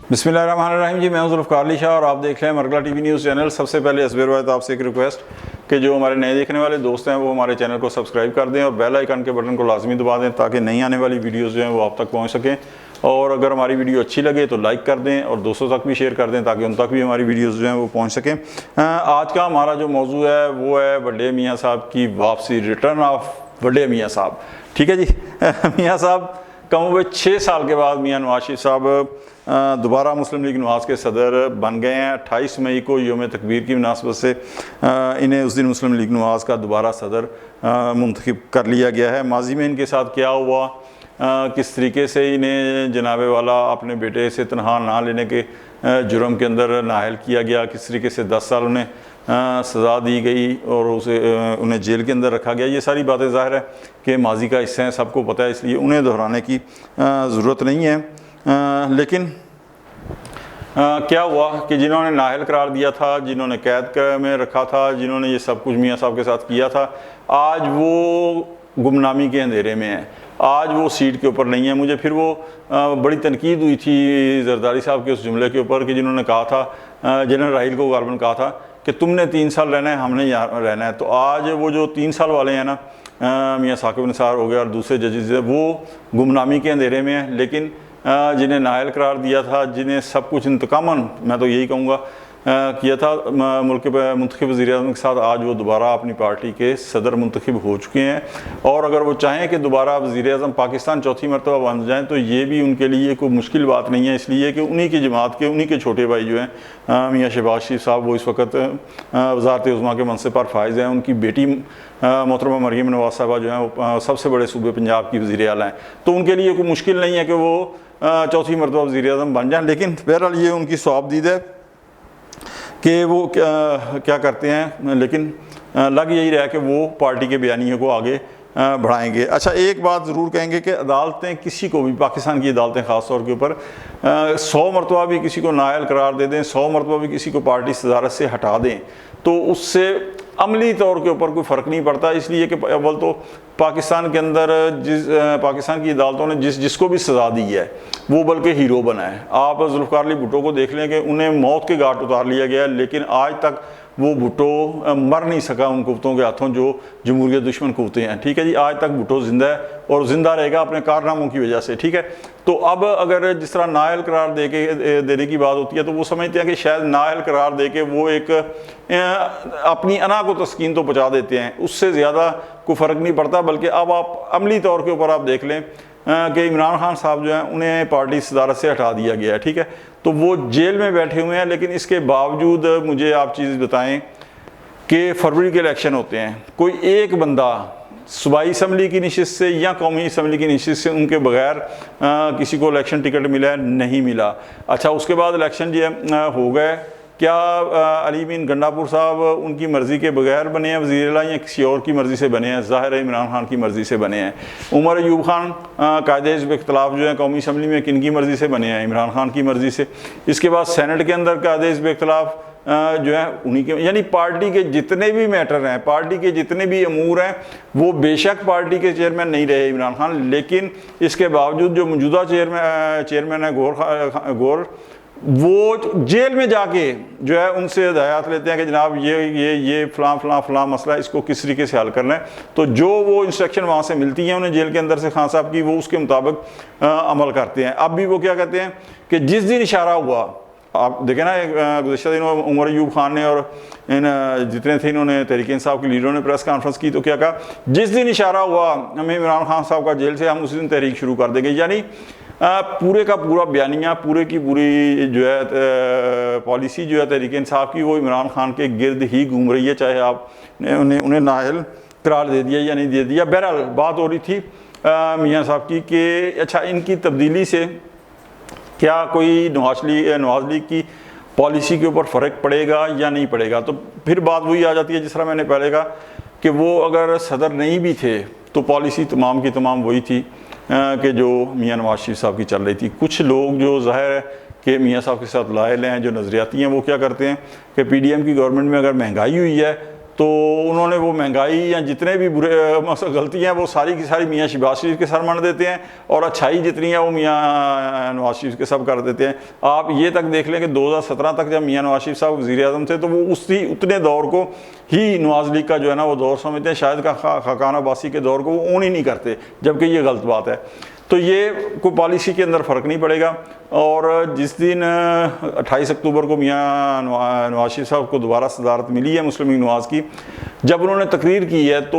बिस्मिल्लाहिर्रहमानिर्रहीम जी, मैं हूं ज़ुल्फ़िकार अली शाह और आप देख रहे हैं मरगला टीवी न्यूज़ चैनल। सबसे पहले असबर वायद आपसे एक रिक्वेस्ट कि जो हमारे नए देखने वाले दोस्त हैं वो हमारे चैनल को सब्सक्राइब कर दें और बेल आइकन के बटन को लाजमी दबा दें ताकि नई आने वाली वीडियोज़ जो हैं वो आप तक पहुँच सकें। और अगर हमारी वीडियो अच्छी लगे तो लाइक कर दें और दोस्तों तक भी शेयर कर दें ताकि उन तक भी हमारी वीडियोज़ जो हैं वो पहुँच सकें। आज का हमारा जो मौजू है वो है बड़े मियाँ साहब की वापसी, रिटर्न ऑफ बड़े मियाँ साहब। ठीक है जी। मियाँ साहब कम 6 साल के बाद मियाँ नवाज शरीफ साहब दोबारा मुस्लिम लीग नवाज के सदर बन गए हैं। 28 मई को योम तकबीर की मुनासबत से इन्हें उस दिन मुस्लिम लीग नवाज का दोबारा सदर मुंतखब कर लिया गया है। माजी में इनके साथ क्या हुआ, किस तरीके से इन्हें जनाबे वाला अपने बेटे से तनहा ना लेने के जुर्म के अंदर नाअहल किया गया, किस तरीके से 10 साल उन्हें सज़ा दी गई और उन्हें जेल के अंदर रखा गया। ये सारी बातें ज़ाहिर है कि माजी का हिस्सा है, सबको पता है, इसलिए उन्हें दोहराने की ज़रूरत नहीं है। लेकिन क्या हुआ कि जिन्होंने नाअहल करार दिया था, जिन्होंने कैद में रखा था, जिन्होंने ये सब कुछ मियाँ साहब के साथ किया था, आज वो गुमनामी के अंधेरे में है, आज वो सीट के ऊपर नहीं है। मुझे फिर वो बड़ी तनकीद हुई थी जरदारी साहब के उस जुमले के ऊपर कि जिन्होंने कहा था, जनरल राहील को गालबन कहा था कि तुमने 3 साल रहना है, हमने यहाँ रहना है। तो आज वो जो 3 साल वाले हैं ना, मियाँ साकिब निसार हो गया और दूसरे जजेस, वो गुमनामी के अंधेरे में हैं। लेकिन जिन्हें नाअहल करार दिया था, जिन्हें सब कुछ इंतकामन, मैं तो यही कहूँगा, किया था मुल्क के मुंतखब वज़ीर-ए-आज़म के साथ, आज वो दोबारा अपनी पार्टी के सदर मुंतखब हो चुके हैं। और अगर वो चाहें कि दोबारा वज़ीर-ए-आज़म पाकिस्तान चौथी मरतबा बन जाएँ तो ये भी उनके लिए कोई मुश्किल बात नहीं है, इसलिए कि उन्हीं की जमात के, उन्हीं के छोटे भाई जो हैं मियाँ शहबाज शरीफ साहब, वो इस वक्त वज़ारत उज़्मा के मनसब पर फाइज़ हैं। उनकी बेटी मोहतरमा मरीम नवाज़ साहबा जो हैं वो सबसे बड़े सूबे पंजाब की वज़ीर आला हैं, तो उनके लिए कोई मुश्किल नहीं है कि वो चौथी मरतबा वज़ीर-ए-आज़म बन जाएँ। लेकिन बहरहाल ये उनकी सवाबदीद है कि वो क्या करते हैं, लेकिन लग यही रहा है कि वो पार्टी के बयानियों को आगे बढ़ाएंगे। अच्छा, एक बात ज़रूर कहेंगे कि अदालतें किसी को भी, पाकिस्तान की अदालतें ख़ास तौर के ऊपर 100 मरतबा भी किसी को नाअहल करार दे दें, 100 मरतबा भी किसी को पार्टी सदारत से हटा दें, तो उससे अमली तौर के ऊपर कोई फ़र्क नहीं पड़ता। इसलिए कि अव्वल तो पाकिस्तान के अंदर पाकिस्तान की अदालतों ने जिसको भी सज़ा दी है वो बल्कि हीरो बना है। आप ज़ुल्फ़िकार अली भुट्टो को देख लें कि उन्हें मौत के घाट उतार लिया गया, लेकिन आज तक वो भुट्टो मर नहीं सका उन कुत्तों के हाथों जो जमहूरियत दुश्मन कुत्ते हैं। ठीक है जी, आज तक भुट्टो ज़िंदा है और ज़िंदा रहेगा अपने कारनामों की वजह से। ठीक है, तो अब अगर जिस तरह नाअहल करार देने की बात होती है तो वो समझते हैं कि शायद नाअहल करार दे के वो एक अपनी अना को तस्कीन तो पहुँचा देते हैं, उससे ज़्यादा कोई फ़र्क नहीं पड़ता। बल्कि अब आप अमली तौर के ऊपर आप देख लें कि इमरान खान साहब जो हैं उन्हें पार्टी सदारत से हटा दिया गया है। ठीक है, तो वो जेल में बैठे हुए हैं, लेकिन इसके बावजूद मुझे आप चीज़ बताएं कि फरवरी के इलेक्शन होते हैं, कोई एक बंदा सूबाई असम्बली की नशिस्त से या कौमी असम्बली की नशिस्त से उनके बगैर किसी को इलेक्शन टिकट मिला है, नहीं मिला। अच्छा, उसके बाद इलेक्शन जो हो गए, क्या अली बिन गंडापुर साहब उनकी मर्ज़ी के बगैर बने हैं वज़ीर आला या किसी और की मर्ज़ी से बने हैं? ज़ाहिर है इमरान खान की मर्ज़ी से बने हैं। उमर अयूब खान कायदे हिज़्ब इख्तिलाफ जो है कौमी असम्बली में किन की मर्ज़ी से बने हैं? इमरान खान की मर्ज़ी से। इसके बाद सेनेट के अंदर कायदे हिज़्ब इख्तिलाफ जो है उन्हीं के, यानी पार्टी के जितने भी मैटर हैं, पार्टी के जितने भी अमूर हैं, वो बेशक पार्टी के चेयरमैन नहीं रहे इमरान खान, लेकिन इसके बावजूद जो मौजूदा चेयरमैन है गौर, वो जेल में जाके जो है उनसे हिदायत लेते हैं कि जनाब ये फ़लाँ मसला है, इसको किस तरीके से हल करना है। तो जो वो इंस्ट्रक्शन वहाँ से मिलती हैं उन्हें जेल के अंदर से खान साहब की, वो उसके मुताबिक अमल करते हैं। अब भी वो क्या कहते हैं कि जिस दिन इशारा हुआ, आप देखें ना, गुज़श्ता दिनों उमर अयूब खान ने और इन जितने थे इन्होंने तहरीक इंसाफ के लीडरों ने प्रेस कॉन्फ्रेंस की, तो क्या कहा, जिस दिन इशारा हुआ हमें इमरान खान साहब का जेल से, हम उसी दिन तहरीक शुरू कर देंगे। यानी पूरे का पूरा बयानिया, पूरे की पूरी जो है पॉलिसी जो है तहरीक इंसाफ की, वो इमरान खान के गिर्द ही घूम रही है, चाहे आप उन्हें नाअहल करार दे दिया या नहीं दे दिया। बहरहाल बात हो रही थी मियाँ साहब की कि अच्छा, इनकी तब्दीली से क्या कोई नवाज लीग की पॉलिसी के ऊपर फ़र्क पड़ेगा या नहीं पड़ेगा? तो फिर बात वही आ जाती है जिस तरह मैंने पहले कहा कि वो अगर सदर नहीं भी थे तो पॉलिसी तमाम की तमाम वही थी कि जो मियाँ नवाज शरीफ साहब की चल रही थी। कुछ लोग जो ज़ाहिर है कि मियाँ साहब के साथ लायल हैं, जो नज़रियाती हैं, वो क्या करते हैं कि PDM की गवर्नमेंट में अगर महंगाई हुई है तो उन्होंने वो महंगाई या जितने भी बुरे गलतियाँ वो सारी की सारी मियाँ शहबाज शरीफ के सर मढ़ देते हैं, और अच्छाई जितनी है वो मियाँ नवाज शरीफ के सब कर देते हैं। आप ये तक देख लें कि 2017 तक जब मियाँ नवाज शरीफ साहब वज़ीर आज़म थे तो वो उतने दौर को ही नवाज लीग का जो है ना वो दौर समझते हैं, शायद खाकाना बासी के दौर को वो ओन ही नहीं करते, जबकि ये गलत बात है। तो ये कोई पॉलिसी के अंदर फ़र्क नहीं पड़ेगा। और जिस दिन 28 अक्टूबर को मियाँ नवाज शरीफ साहब को दोबारा सदारत मिली है मुस्लिम लीग नवाज़ की, जब उन्होंने तकरीर की है तो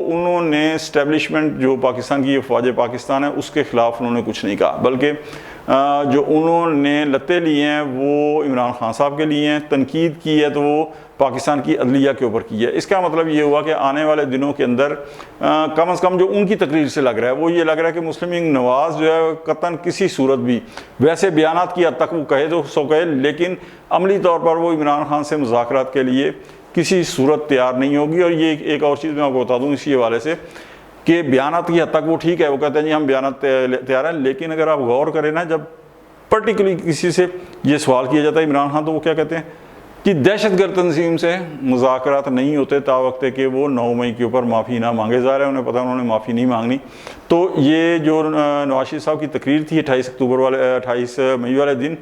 उन्होंने इस्टेब्लिशमेंट जो पाकिस्तान की फ़ौज पाकिस्तान है उसके ख़िलाफ़ उन्होंने कुछ नहीं कहा, बल्कि जो उन्होंने लत्ते लिए हैं वो इमरान खान साहब के लिए हैं। तनकीद की है तो वो पाकिस्तान की अदलिया के ऊपर की है। इसका मतलब ये हुआ कि आने वाले दिनों के अंदर कम से कम जो उनकी तकरीर से लग रहा है वो ये लग रहा है कि मुस्लिम लीग नवाज़ जो है कतन किसी सूरत भी, वैसे बयानात की हद तक वो कहे तो सो कहे, लेकिन अमली तौर पर वो इमरान खान से मुज़ाकरात के लिए किसी सूरत तैयार नहीं होगी। और ये एक और चीज़ मैं आपको बता दूँ इसी हवाले से कि बयानात की हद तक वो ठीक है, वो कहते हैं जी हम बयानात तैयार हैं, लेकिन अगर आप गौर करें ना, जब पर्टिकुलरली किसी से ये सवाल किया जाता है इमरान खान, तो वो क्या कहते हैं कि दहशतगर्द तंजीम से मुज़ाकरात नहीं होते तावक्ते कि वो 9 मई के ऊपर माफ़ी ना मांगे जा रहे हैं, उन्हें पता उन्होंने माफ़ी नहीं मांगनी। तो ये जो नवाज शरीफ साहब की तकरीर थी 28 मई वाले दिन,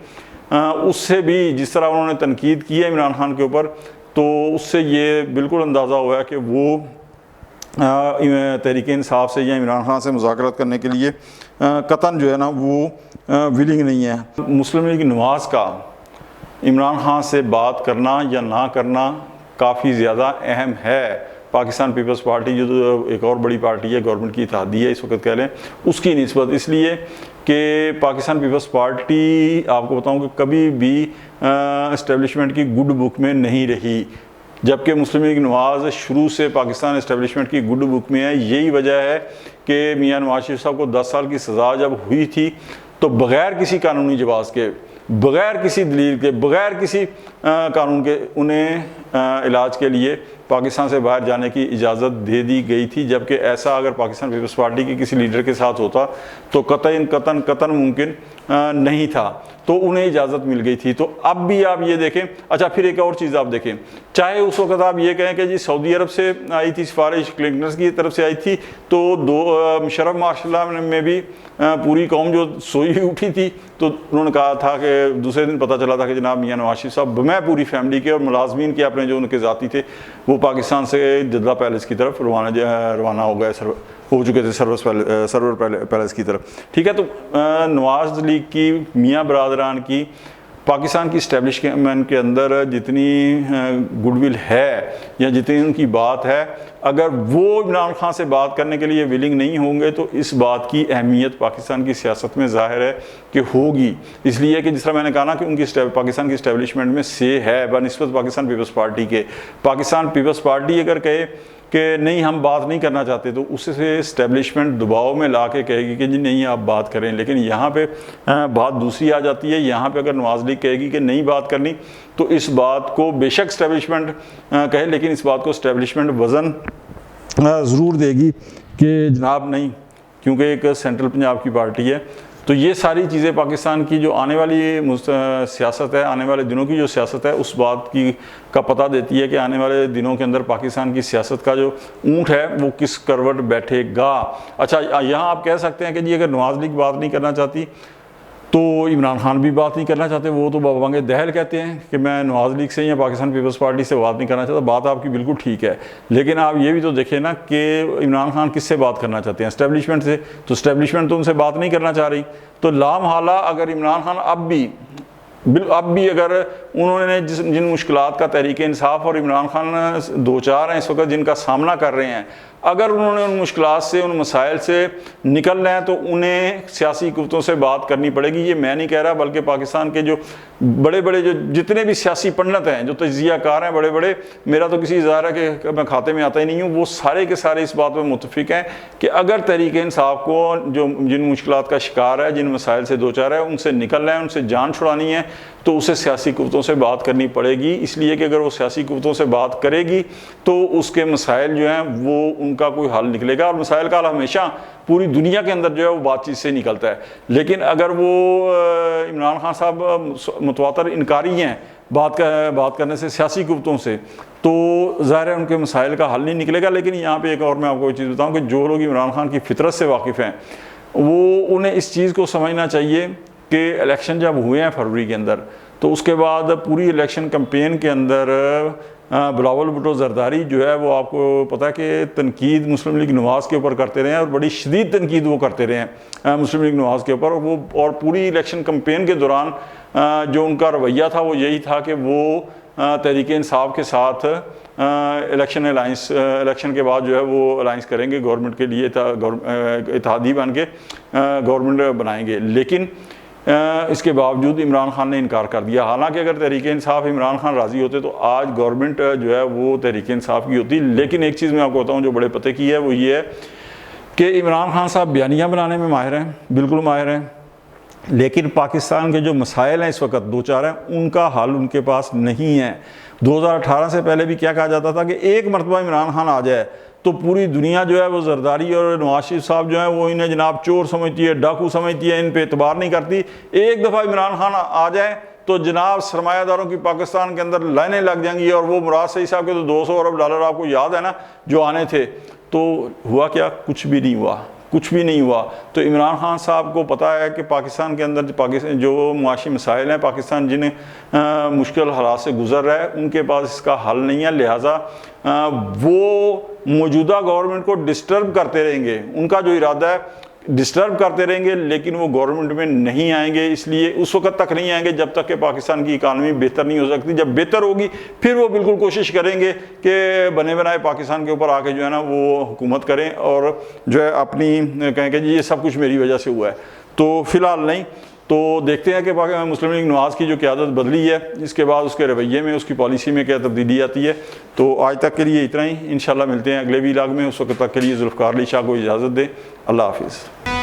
उससे भी जिस तरह उन्होंने तनकीद की है इमरान खान के ऊपर, तो उससे ये बिल्कुल अंदाज़ा हुआ है कि वो तहरीक इंसाफ से या इमरान खान से मुज़ाकरात करने के लिए कतन जो है ना वो विलिंग नहीं है। मुस्लिम लीग नवाज़ का इमरान खान से बात करना या ना करना काफ़ी ज़्यादा अहम है। पाकिस्तान पीपल्स पार्टी जो एक और बड़ी पार्टी है, गवर्नमेंट की इत्तेहादी है इस वक्त कह लें, उसकी निस्बत, इसलिए कि पाकिस्तान पीपल्स पार्टी आपको बताऊं कि कभी भी इस्टेब्लिशमेंट की गुड बुक में नहीं रही, जबकि मुस्लिम लीग नवाज़ शुरू से पाकिस्तान इस्टेब्लिशमेंट की गुड बुक में है। यही वजह है कि मियाँ नवाज शरीफ साहब को 10 साल की सज़ा जब हुई थी तो बग़ैर किसी कानूनी जवाज़ के, बग़ैर किसी दलील के, बग़ैर किसी कानून के उन्हें इलाज के लिए पाकिस्तान से बाहर जाने की इजाज़त दे दी गई थी। जबकि ऐसा अगर पाकिस्तान पीपल्स पार्टी के किसी लीडर के साथ होता तो कतन मुमकिन नहीं था, तो उन्हें इजाज़त मिल गई थी। तो अब भी आप ये देखें। अच्छा, फिर एक और चीज़ आप देखें, चाहे उस वक्त आप ये कहें कि जी सऊदी अरब से आई थी सिफारिश, क्लिंटन की तरफ से आई थी, तो मुशर्रफ मार्शल में भी पूरी कौम जो सोई उठी थी, तो उन्होंने कहा था कि दूसरे दिन पता चला था कि जनाब मियाँ नवाज शरीफ साहब मैं पूरी फैमिली के और मुलाजमीन के अपने जो उनके ज़ाती थे वो पाकिस्तान से जद्दा पैलेस की तरफ रवाना हो गए, हो चुके थे सरवर पैलेस की तरफ। ठीक है, तो नवाज लीग की मियाँ बरादरान की पाकिस्तान की इस्टेब्लिशमेंट के अंदर जितनी गुडविल है या जितनी उनकी बात है, अगर वो इमरान खान से बात करने के लिए विलिंग नहीं होंगे तो इस बात की अहमियत पाकिस्तान की सियासत में ज़ाहिर है कि होगी। इसलिए कि जिस तरह मैंने कहा ना कि उनकी पाकिस्तान की इस्टेब्लिशमेंट में से है बनिस्बत पाकिस्तान पीपल्स पार्टी के। पाकिस्तान पीपल्स पार्टी अगर कहे कि नहीं हम बात नहीं करना चाहते तो उससे इस्टेब्लिशमेंट दबाव में ला के कहेगी कि जी नहीं आप बात करें। लेकिन यहाँ पे बात दूसरी आ जाती है। यहाँ पे अगर नवाज लीग कहेगी कि नहीं बात करनी तो इस बात को बेशक इस्टेब्लिशमेंट कहे, लेकिन इस बात को इस्टेब्लिशमेंट वज़न ज़रूर देगी कि जनाब नहीं, क्योंकि एक सेंट्रल पंजाब की पार्टी है। तो ये सारी चीज़ें पाकिस्तान की जो आने वाली सियासत है, आने वाले दिनों की जो सियासत है, उस बात की का पता देती है कि आने वाले दिनों के अंदर पाकिस्तान की सियासत का जो ऊँट है वो किस करवट बैठेगा। अच्छा, यहाँ आप कह सकते हैं कि जी अगर नवाज लीग बात नहीं करना चाहती तो इमरान खान भी बात नहीं करना चाहते, वो तो बाबांगे दहल कहते हैं कि मैं नवाज लीग से या पाकिस्तान पीपल्स पार्टी से बात नहीं करना चाहता। बात आपकी बिल्कुल ठीक है, लेकिन आप ये भी तो देखें ना कि इमरान खान किससे बात करना चाहते हैं? इस्टेब्लिशमेंट से। तो इस्टेब्लिशमेंट तो उनसे बात नहीं करना चाह रही। तो लामहाला अगर इमरान खान अब भी अगर उन्होंने जिन मुश्किलात का तहरीक इंसाफ और इमरान खान दो चार हैं इस वक्त जिनका सामना कर रहे हैं, अगर उन्होंने उन मुश्किलात से, उन मसाइल से निकलना है तो उन्हें सियासी कुव्वतों से बात करनी पड़ेगी। ये मैं नहीं कह रहा, बल्कि पाकिस्तान के जो बड़े बड़े जो जितने भी सियासी पंडित हैं, जो तज्जियाकार हैं बड़े बड़े, मेरा तो किसी इज़ारा के मैं खाते में आता ही नहीं हूँ, वो सारे के सारे इस बात में मुत्तफिक हैं कि अगर तहरीक इंसाफ को जो जिन मुश्किलात का शिकार है, जिन मसाइल से दो चार है, उनसे निकलना है, उनसे जान छुड़ानी है, तो उसे सियासी कुव्वतों से बात करनी पड़ेगी। इसलिए कि अगर वो सियासी कुव्वतों से बात करेगी तो उसके मसाइल जो हैं वो उनका कोई हल निकलेगा। और मसाइल का हल हमेशा पूरी दुनिया के अंदर जो है वो बातचीत से निकलता है। लेकिन अगर वो इमरान खान साहब मुतवातर इनकारी हैं बात करने से, सियासी कुव्वतों से, तो ज़ाहिर है उनके मसाइल का हल नहीं निकलेगा। लेकिन यहाँ पे एक और मैं आपको एक चीज़ बताऊँ कि जो लोग इमरान खान की फितरत से वाकिफ़ हैं वो उन्हें इस चीज़ को समझना चाहिए कि इलेक्शन जब हुए हैं फरवरी के अंदर, तो उसके बाद पूरी इलेक्शन कैंपेन के अंदर बिलावल भुट्टो जरदारी जो है वो आपको पता है कि तनकीद मुस्लिम लीग नवाज़ के ऊपर करते रहे हैं और बड़ी शदीद तनकीद वो करते रहे हैं मुस्लिम लीग नवाज़ के ऊपर। वो और पूरी इलेक्शन कैंपेन के दौरान जो उनका रवैया था वो यही था कि वो तहरीक इंसाफ के साथ इलेक्शन के बाद जो है वो अलाइंस करेंगे, गवर्नमेंट के लिए इत्तेहादी बन के गवर्नमेंट बनाएंगे। लेकिन इसके बावजूद इमरान खान ने इनकार कर दिया। हालांकि अगर तहरीक इंसाफ इमरान खान राज़ी होते तो आज गवर्नमेंट जो है वो तहरीक इंसाफ की होती। लेकिन एक चीज़ मैं आपको बताऊँ जो बड़े पते की है वो ये है कि इमरान खान साहब बयानियाँ बनाने में माहिर हैं, बिल्कुल माहिर हैं, लेकिन पाकिस्तान के जो मसाइल हैं इस वक्त दो चार हैं उनका हल उनके पास नहीं है। 2018 से पहले भी क्या कहा जाता था कि एक मरतबा इमरान खान आ जाए तो पूरी दुनिया जो है वो जरदारी और नवाज शरीफ साहब जो है वो इन्हें जनाब चोर समझती है, डाकू समझती है, इन पे एतबार नहीं करती। एक दफ़ा इमरान खान आ जाए तो जनाब सरमायादारों की पाकिस्तान के अंदर लाइनें लग जाएंगी। और वो मुराद सईद साहब के तो 200 अरब डॉलर आपको याद है ना जो आने थे, तो हुआ क्या? कुछ भी नहीं हुआ, कुछ भी नहीं हुआ। तो इमरान खान साहब को पता है कि पाकिस्तान के अंदर पाकिस्तान जो मुआशी मसाइल हैं, पाकिस्तान जिन्हें मुश्किल हालात से गुजर रहा है उनके पास इसका हल नहीं है। लिहाजा वो मौजूदा गवर्नमेंट को डिस्टर्ब करते रहेंगे, उनका जो इरादा है डिस्टर्ब करते रहेंगे, लेकिन वो गवर्नमेंट में नहीं आएंगे। इसलिए उस वक्त तक नहीं आएंगे जब तक कि पाकिस्तान की इकानमी बेहतर नहीं हो सकती। जब बेहतर होगी फिर वो बिल्कुल कोशिश करेंगे कि बने बनाए पाकिस्तान के ऊपर आके जो है ना वो हुकूमत करें और जो है अपनी कहें कि जी ये सब कुछ मेरी वजह से हुआ है। तो फ़िलहाल नहीं। तो देखते हैं कि मुस्लिम लीग नवाज़ की जो क़यादत बदली है इसके बाद उसके रवैये में, उसकी पॉलिसी में क्या तब्दीली आती है। तो आज तक के लिए इतना ही, इंशाल्लाह मिलते हैं अगले व्लॉग में। उस वक्त तक के लिए जुल्फ़िकार अली शाह को इजाज़त दें। अल्लाह हाफ़िज़।